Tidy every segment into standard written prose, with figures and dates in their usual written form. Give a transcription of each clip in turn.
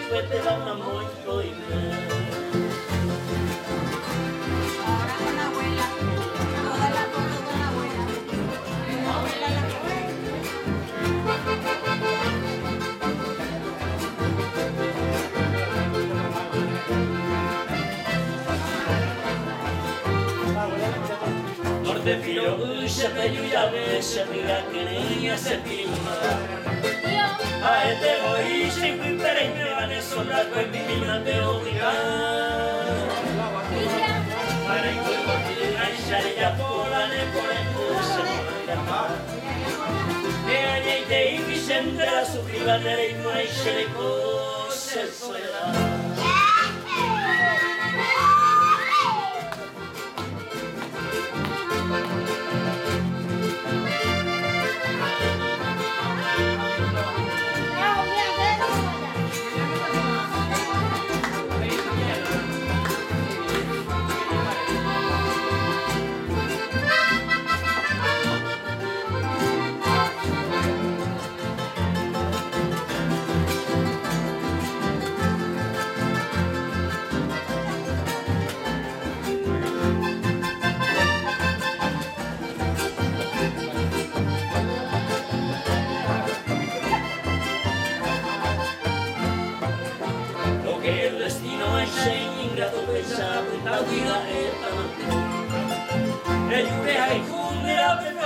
después te va una mucho y Ahora con la abuela, toda la foto con la abuela. La abuela la que fue. Norte filo usha peyuya besha miga quería septima. A este oíste y fui perenne van a sonar con mi mina de obligar. Para incorporar a Sharia pola ne por el curso. De allí te Vicente la sufriba de la no hay sheleco se soledad.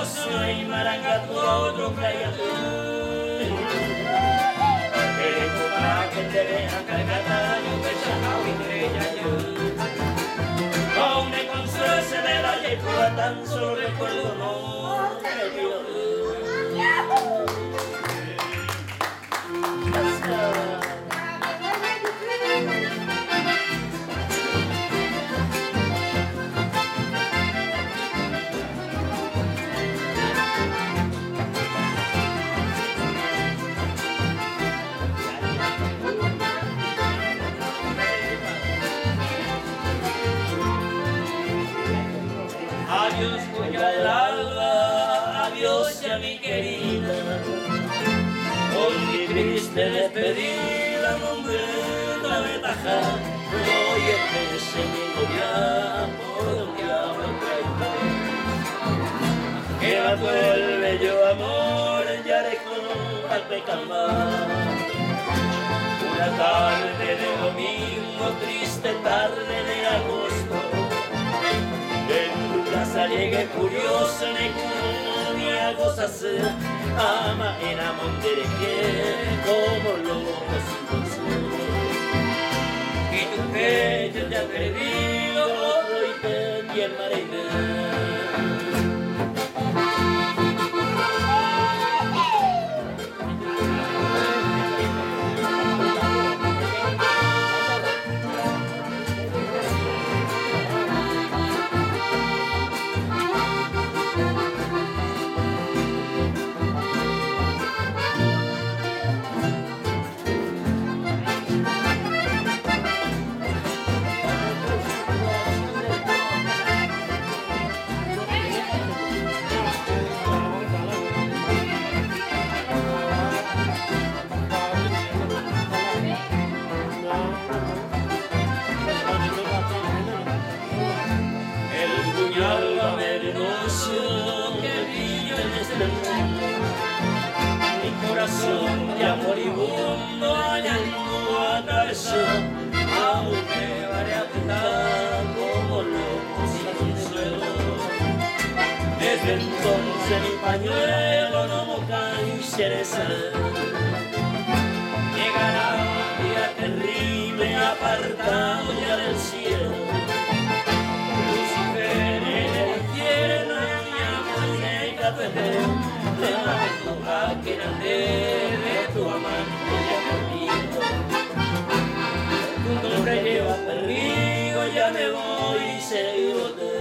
Soy maranga todo creyendo que te vea cargada y pesado y creya yo aún me consuelo se me la llevo tan solo recuerdo no Adiós, huella del alba, adiós ya mi querida. Con mi triste despedida, nombre la ventaja. Hoy este seguido ya por donde hablo traidor. Que va todo el bello amor, ya dejó al pecamar. Una tarde de domingo, triste tarde de agosto. En tu casa llegué curiosa, ni a gozarse, ama en amor de que como locos y tu pecho te ha perdido otro y te bien marina. Mi corazón ya moribundo hallando atravesó, aunque variada como loco sin consuelo. Desde entonces mi pañuelo no moja y cereza. Llegará un día terrible apartado ya del cielo. Lucifer en el infierno te lamento a que nace de tu amante ya perdido. Tu nombre lleva perdido, ya me voy seguro de